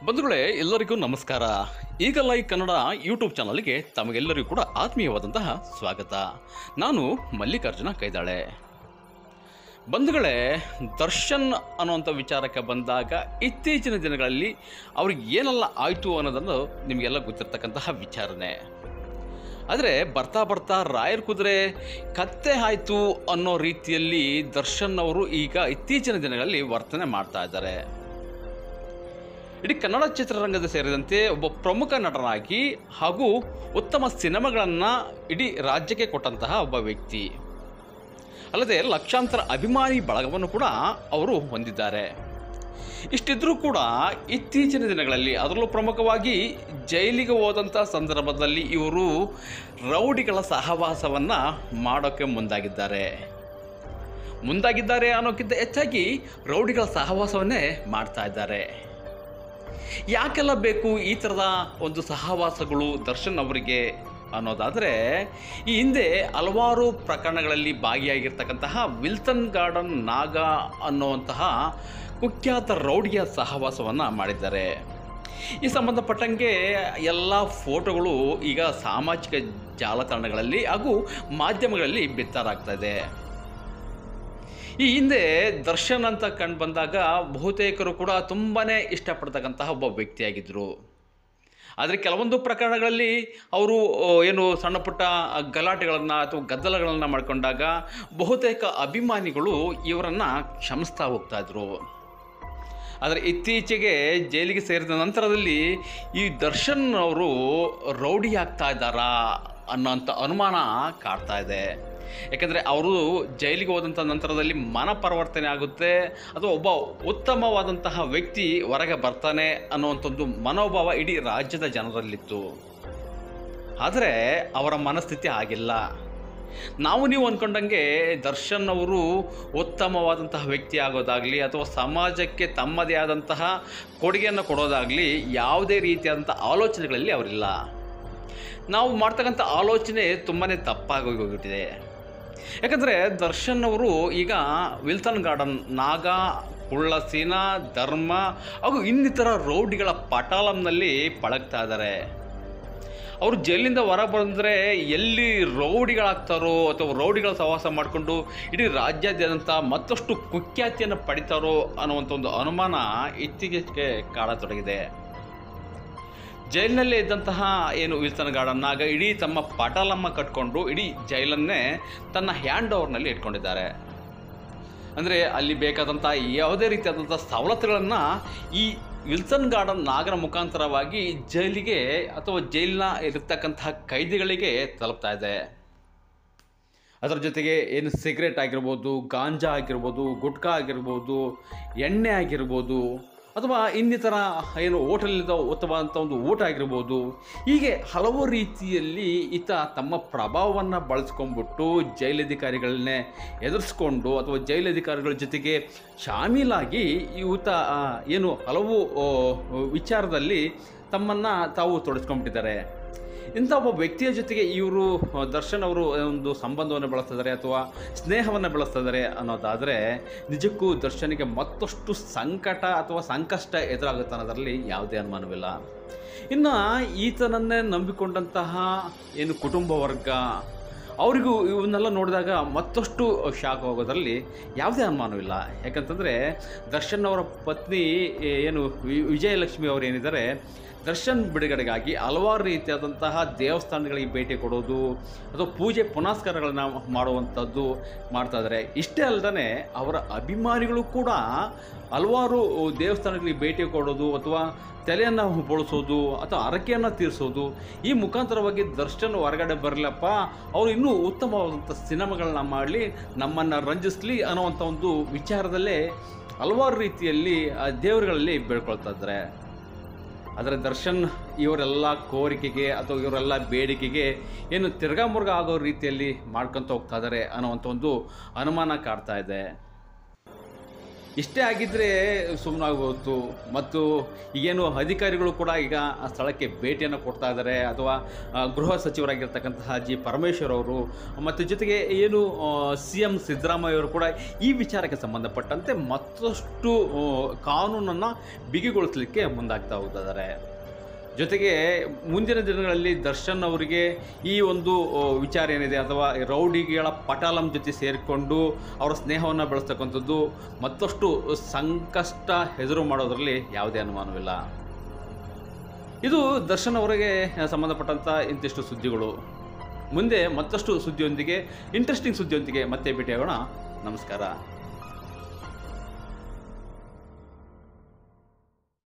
ಬಂಧುಗಳೇ, ಎಲ್ಲರಿಗೂ ನಮಸ್ಕಾರ. ಈಗ ಲೈವ್ ಕನ್ನಡ ಯೂಟ್ಯೂಬ್ ಚಾನಲ್ಗೆ ತಮಗೆಲ್ಲರಿಗೂ ಕೂಡ ಆತ್ಮೀಯವಾದಂತಹ ಸ್ವಾಗತ. ನಾನು ಮಲ್ಲಿಕಾರ್ಜುನ ಕೈದಾಳೆ. ಬಂಧುಗಳೇ, ದರ್ಶನ್ ಅನ್ನುವಂಥ ವಿಚಾರಕ್ಕೆ ಬಂದಾಗ ಇತ್ತೀಚಿನ ದಿನಗಳಲ್ಲಿ ಅವ್ರಿಗೆ ಏನೆಲ್ಲ ಆಯಿತು ಅನ್ನೋದನ್ನು ನಿಮಗೆಲ್ಲ ಗೊತ್ತಿರ್ತಕ್ಕಂತಹ ವಿಚಾರನೆ. ಆದರೆ ಬರ್ತಾ ಬರ್ತಾ ರಾಯರ್ ಕುದುರೆ ಕತ್ತೆ ಆಯಿತು ಅನ್ನೋ ರೀತಿಯಲ್ಲಿ ದರ್ಶನ್ ಅವರು ಈಗ ಇತ್ತೀಚಿನ ದಿನಗಳಲ್ಲಿ ವರ್ತನೆ ಮಾಡ್ತಾ ಇದ್ದಾರೆ. ಇಡೀ ಕನ್ನಡ ಚಿತ್ರರಂಗದ ಸೇರಿದಂತೆ ಒಬ್ಬ ಪ್ರಮುಖ ನಟನಾಗಿ ಹಾಗೂ ಉತ್ತಮ ಸಿನಿಮಾಗಳನ್ನು ಇಡೀ ರಾಜ್ಯಕ್ಕೆ ಕೊಟ್ಟಂತಹ ಒಬ್ಬ ವ್ಯಕ್ತಿ. ಅಲ್ಲದೆ ಲಕ್ಷಾಂತರ ಅಭಿಮಾನಿ ಬಳಗವನ್ನು ಕೂಡ ಅವರು ಹೊಂದಿದ್ದಾರೆ. ಇಷ್ಟಿದ್ರೂ ಕೂಡ ಇತ್ತೀಚಿನ ದಿನಗಳಲ್ಲಿ, ಅದರಲ್ಲೂ ಪ್ರಮುಖವಾಗಿ ಜೈಲಿಗೆ ಹೋದಂಥ ಸಂದರ್ಭದಲ್ಲಿ ಇವರು ರೌಡಿಗಳ ಸಹವಾಸವನ್ನು ಮಾಡೋಕ್ಕೆ ಮುಂದಾಗಿದ್ದಾರೆ ಅನ್ನೋಕ್ಕಿಂತ ಹೆಚ್ಚಾಗಿ ರೌಡಿಗಳ ಸಹವಾಸವನ್ನೇ ಮಾಡ್ತಾ ಇದ್ದಾರೆ. ಯಾಕೆಲ್ಲ ಬೇಕು ಈ ಥರದ ಒಂದು ಸಹವಾಸಗಳು ದರ್ಶನ್ ಅವರಿಗೆ ಅನ್ನೋದಾದರೆ, ಈ ಹಿಂದೆ ಹಲವಾರು ಪ್ರಕರಣಗಳಲ್ಲಿ ಭಾಗಿಯಾಗಿರ್ತಕ್ಕಂತಹ ವಿಲ್ಸನ್ ಗಾರ್ಡನ್ ನಾಗ ಅನ್ನುವಂತಹ ಕುಖ್ಯಾತ ರೌಡಿಯ ಸಹವಾಸವನ್ನು ಮಾಡಿದ್ದಾರೆ. ಈ ಸಂಬಂಧಪಟ್ಟಂಗೆ ಎಲ್ಲ ಫೋಟೋಗಳು ಈಗ ಸಾಮಾಜಿಕ ಜಾಲತಾಣಗಳಲ್ಲಿ ಹಾಗೂ ಮಾಧ್ಯಮಗಳಲ್ಲಿ ಬಿತ್ತರಾಗ್ತಾ ಇದೆ. ಈ ಹಿಂದೆ ದರ್ಶನ್ ಅಂತ ಕಂಡು ಬಂದಾಗ ಬಹುತೇಕರು ಕೂಡ ತುಂಬಾ ಇಷ್ಟಪಡ್ತಕ್ಕಂತಹ ಒಬ್ಬ ವ್ಯಕ್ತಿಯಾಗಿದ್ದರು. ಆದರೆ ಕೆಲವೊಂದು ಪ್ರಕರಣಗಳಲ್ಲಿ ಅವರು ಸಣ್ಣ ಪುಟ್ಟ ಗಲಾಟೆಗಳನ್ನು ಅಥವಾ ಗದ್ದಲಗಳನ್ನು ಮಾಡಿಕೊಂಡಾಗ ಬಹುತೇಕ ಅಭಿಮಾನಿಗಳು ಇವರನ್ನು ಕ್ಷಮಿಸ್ತಾ ಹೋಗ್ತಾಯಿದ್ರು. ಆದರೆ ಇತ್ತೀಚೆಗೆ ಜೈಲಿಗೆ ಸೇರಿದ ನಂತರದಲ್ಲಿ ಈ ದರ್ಶನ್ ಅವರು ರೌಡಿ ಆಗ್ತಾ ಇದ್ದಾರಾ ಅನ್ನೋಂಥ ಅನುಮಾನ ಕಾಡ್ತಾ ಇದೆ. ಯಾಕೆಂದರೆ ಅವರು ಜೈಲಿಗೆ ಹೋದಂಥ ನಂತರದಲ್ಲಿ ಮನಪರಿವರ್ತನೆ ಆಗುತ್ತೆ ಅಥವಾ ಒಬ್ಬ ಉತ್ತಮವಾದಂತಹ ವ್ಯಕ್ತಿ ಹೊರಗೆ ಬರ್ತಾನೆ ಅನ್ನುವಂಥದ್ದು ಮನೋಭಾವ ಇಡೀ ರಾಜ್ಯದ ಜನರಲ್ಲಿತ್ತು. ಆದರೆ ಅವರ ಮನಸ್ಥಿತಿ ಆಗಿಲ್ಲ. ನೀವು ಅಂದ್ಕೊಂಡಂಗೆ ದರ್ಶನ್ ಅವರು ಉತ್ತಮವಾದಂತಹ ವ್ಯಕ್ತಿ ಆಗೋದಾಗಲಿ ಅಥವಾ ಸಮಾಜಕ್ಕೆ ತಮ್ಮದೇ ಆದಂತಹ ಕೊಡುಗೆಯನ್ನು ಕೊಡೋದಾಗಲಿ ಯಾವುದೇ ರೀತಿಯಾದಂಥ ಆಲೋಚನೆಗಳಲ್ಲಿ ಅವರಿಲ್ಲ. ನಾವು ಮಾಡ್ತಕ್ಕಂಥ ಆಲೋಚನೆ ತುಂಬಾ ತಪ್ಪಾಗಿ ಹೋಗಿಬಿಟ್ಟಿದೆ. ಯಾಕಂದರೆ ದರ್ಶನ್ ಅವರು ಈಗ ವಿಲ್ಸನ್ ಗಾರ್ಡನ್ ನಾಗ, ಕುಳ್ಳಸೀನ, ಧರ್ಮ ಹಾಗೂ ಇನ್ನಿತರ ರೌಡಿಗಳ ಪಟಾಲಂನಲ್ಲಿ ಪಳಗ್ತಾ ಇದ್ದಾರೆ. ಅವರು ಜೈಲಿಂದ ಹೊರ ಬಂದರೆ ಎಲ್ಲಿ ರೌಡಿಗಳಾಗ್ತಾರೋ ಅಥವಾ ರೌಡಿಗಳ ಸಹವಾಸ ಮಾಡಿಕೊಂಡು ಇಡೀ ರಾಜ್ಯಾದ್ಯಂತ ಮತ್ತಷ್ಟು ಕುಖ್ಯಾತಿಯನ್ನು ಪಡಿತಾರೋ ಅನ್ನುವಂಥ ಒಂದು ಅನುಮಾನ ಇತ್ತೀಚೆಗೆ ಕಾಡತೊಡಗಿದೆ. ಜೈಲಿನಲ್ಲೇ ಇದ್ದಂತಹ ವಿಲ್ಸನ್ ಗಾರ್ಡನ್ನಾಗ ಇಡೀ ತಮ್ಮ ಪಟಾಲಮ್ಮ ಕಟ್ಕೊಂಡು ಇಡೀ ಜೈಲನ್ನೇ ತನ್ನ ಹ್ಯಾಂಡ್ ಓವರ್ನಲ್ಲಿ ಇಟ್ಕೊಂಡಿದ್ದಾರೆ. ಅಂದರೆ ಅಲ್ಲಿ ಬೇಕಾದಂಥ ಯಾವುದೇ ರೀತಿಯಾದಂಥ ಸವಲತ್ತುಗಳನ್ನು ಈ ವಿಲ್ಸನ್ ಗಾರ್ಡನ್ ನಾಗರ ಮುಖಾಂತರವಾಗಿ ಜೈಲಿಗೆ ಅಥವಾ ಜೈಲಿನ ಇರತಕ್ಕಂತಹ ಕೈದಿಗಳಿಗೆ ತಲುಪ್ತಾ ಇದೆ. ಅದರ ಜೊತೆಗೆ ಸಿಗರೇಟ್ ಆಗಿರ್ಬೋದು, ಗಾಂಜಾ ಆಗಿರ್ಬೋದು, ಗುಟ್ಕಾ ಆಗಿರ್ಬೋದು, ಎಣ್ಣೆ ಆಗಿರ್ಬೋದು, ಅಥವಾ ಇನ್ನಿತರ ಹೋಟೆಲಿಂದ ಉತ್ತಮವಾದಂಥ ಒಂದು ಊಟ ಆಗಿರ್ಬೋದು, ಹೀಗೆ ಹಲವು ರೀತಿಯಲ್ಲಿ ಈತ ತಮ್ಮ ಪ್ರಭಾವವನ್ನು ಬಳಸ್ಕೊಂಡ್ಬಿಟ್ಟು ಜೈಲಧಿಕಾರಿಗಳನ್ನೇ ಎದುರಿಸ್ಕೊಂಡು ಅಥವಾ ಜೈಲಧಿಕಾರಿಗಳ ಜೊತೆಗೆ ಶಾಮೀಲಾಗಿ ಈತ ಹಲವು ವಿಚಾರದಲ್ಲಿ ತಮ್ಮನ್ನು ತಾವು ತೊಡಸ್ಕೊಂಡ್ಬಿಟ್ಟಿದ್ದಾರೆ. ಇಂಥ ಒಬ್ಬ ವ್ಯಕ್ತಿಯ ಜೊತೆಗೆ ಇವರು ದರ್ಶನ್ ಅವರು ಒಂದು ಸಂಬಂಧವನ್ನು ಬೆಳೆಸ್ತಿದ್ದಾರೆ ಅಥವಾ ಸ್ನೇಹವನ್ನು ಬೆಳೆಸ್ತಿದ್ದಾರೆ ಅನ್ನೋದಾದರೆ ನಿಜಕ್ಕೂ ದರ್ಶನಿಗೆ ಮತ್ತಷ್ಟು ಸಂಕಟ ಅಥವಾ ಸಂಕಷ್ಟ ಎದುರಾಗುತ್ತೆ ಅನ್ನೋದರಲ್ಲಿ ಯಾವುದೇ ಅನುಮಾನವಿಲ್ಲ. ಇನ್ನು ಈತನನ್ನೇ ನಂಬಿಕೊಂಡಂತಹ ಕುಟುಂಬ ವರ್ಗ ಅವರಿಗೂ ಇವನ್ನೆಲ್ಲ ನೋಡಿದಾಗ ಮತ್ತಷ್ಟು ಶಾಕ್ ಹೋಗೋದ್ರಲ್ಲಿ ಯಾವುದೇ ಅನುಮಾನವಿಲ್ಲ. ಯಾಕಂತಂದರೆ ದರ್ಶನ್ ಅವರ ಪತ್ನಿ ವಿಜಯಲಕ್ಷ್ಮಿ ಅವರು ಏನಿದ್ದಾರೆ, ದರ್ಶನ್ ಬಿಡುಗಡೆಗಾಗಿ ಹಲವಾರು ರೀತಿಯಾದಂತಹ ದೇವಸ್ಥಾನಗಳಿಗೆ ಭೇಟಿ ಕೊಡೋದು ಅಥವಾ ಪೂಜೆ ಪುನಸ್ಕಾರಗಳನ್ನು ಮಾಡುವಂಥದ್ದು ಮಾಡ್ತಾಯಿದ್ದಾರೆ. ಇಷ್ಟೇ ಅಲ್ಲದೆ ಅವರ ಅಭಿಮಾನಿಗಳು ಕೂಡ ಹಲವಾರು ದೇವಸ್ಥಾನಗಳಿಗೆ ಭೇಟಿ ಕೊಡೋದು ಅಥವಾ ತಲೆಯನ್ನು ಬೋಳಿಸೋದು ಅಥವಾ ಹರಕೆಯನ್ನು ತೀರಿಸೋದು, ಈ ಮುಖಾಂತರವಾಗಿ ದರ್ಶನ್ ಹೊರಗಡೆ ಬರಲಪ್ಪ, ಅವರು ಇನ್ನೂ ಉತ್ತಮವಾದಂಥ ಸಿನಿಮಾಗಳನ್ನ ಮಾಡಲಿ, ನಮ್ಮನ್ನು ರಂಜಿಸಲಿ ಅನ್ನೋವಂಥ ಒಂದು ವಿಚಾರದಲ್ಲೇ ಹಲವಾರು ರೀತಿಯಲ್ಲಿ ದೇವರುಗಳಲ್ಲಿ ಬೇಡ್ಕೊಳ್ತಾ ಇದ್ದಾರೆ. ಆದರೆ ದರ್ಶನ್ ಇವರೆಲ್ಲ ಕೋರಿಕೆಗೆ ಅಥವಾ ಇವರೆಲ್ಲ ಬೇಡಿಕೆಗೆ ತಿರ್ಗಾ ಮುರ್ಗ ಆಗೋ ರೀತಿಯಲ್ಲಿ ಮಾಡ್ಕೊತ ಹೋಗ್ತಾ ಇದ್ದಾರೆ ಅನ್ನೋವಂಥ ಒಂದು ಅನುಮಾನ ಕಾಡ್ತಾ ಇದೆ. ಇಷ್ಟೇ ಆಗಿದ್ದರೆ ಸುಮ್ಮನಾಗೋತ್ತು. ಮತ್ತು ಈಗೇನು ಅಧಿಕಾರಿಗಳು ಕೂಡ ಈಗ ಆ ಸ್ಥಳಕ್ಕೆ ಭೇಟಿಯನ್ನು ಕೊಡ್ತಾ ಇದ್ದಾರೆ, ಅಥವಾ ಗೃಹ ಸಚಿವರಾಗಿರ್ತಕ್ಕಂತಹ ಜಿ ಪರಮೇಶ್ವರ್ ಅವರು ಮತ್ತು ಜೊತೆಗೆ ಏನು CM ಸಿದ್ದರಾಮಯ್ಯ ಅವರು ಕೂಡ ಈ ವಿಚಾರಕ್ಕೆ ಸಂಬಂಧಪಟ್ಟಂತೆ ಮತ್ತಷ್ಟು ಕಾನೂನನ್ನು ಬಿಗಿಗೊಳಿಸಲಿಕ್ಕೆ ಮುಂದಾಗ್ತಾ ಹೋಗ್ತಿದ್ದಾರೆ. ಜೊತೆಗೆ ಮುಂದಿನ ದಿನಗಳಲ್ಲಿ ದರ್ಶನ್ ಅವರಿಗೆ ಈ ಒಂದು ವಿಚಾರ ಏನಿದೆ, ಅಥವಾ ರೌಡಿಗಳ ಪಟಾಲಂ ಜೊತೆ ಸೇರಿಕೊಂಡು ಅವರ ಸ್ನೇಹವನ್ನು ಬೆಳೆಸ್ತಕ್ಕಂಥದ್ದು ಮತ್ತಷ್ಟು ಸಂಕಷ್ಟ ಎದುರು ಮಾಡೋದರಲ್ಲಿ ಯಾವುದೇ ಅನುಮಾನವಿಲ್ಲ. ಇದು ದರ್ಶನ್ ಅವರಿಗೆ ಸಂಬಂಧಪಟ್ಟಂಥ ಇಂತಿಷ್ಟು ಸುದ್ದಿಗಳು. ಮುಂದೆ ಮತ್ತಷ್ಟು ಸುದ್ದಿಯೊಂದಿಗೆ, ಇಂಟ್ರೆಸ್ಟಿಂಗ್ ಸುದ್ದಿಯೊಂದಿಗೆ ಮತ್ತೆ ಭೇಟಿಯಾಗೋಣ. ನಮಸ್ಕಾರ.